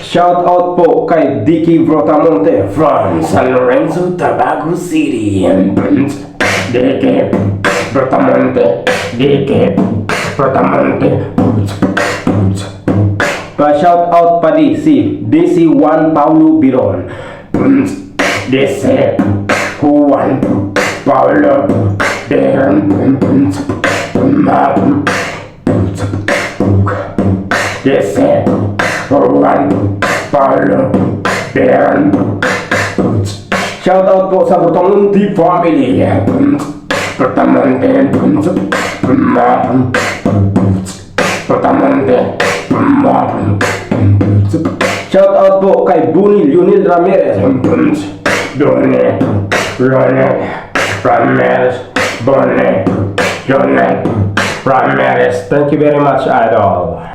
Shout out po kay Dicky Brotamonte from San Lorenzo, Tabaco City. Dicky Brotamonte, Dicky Brotamonte. Pa-shout out pa di si DC Juan Paulo Biron. DC Juan Paulo Biron. DC Juan Paulo Biron. Shout out po sa Brotamonte family. Brotamonte, Brotamonte. Shout out po kay Bunny Lionel Ramirez. Bunny Lionel Ramirez. Bunny Lionel Ramirez. Thank you very much, idol.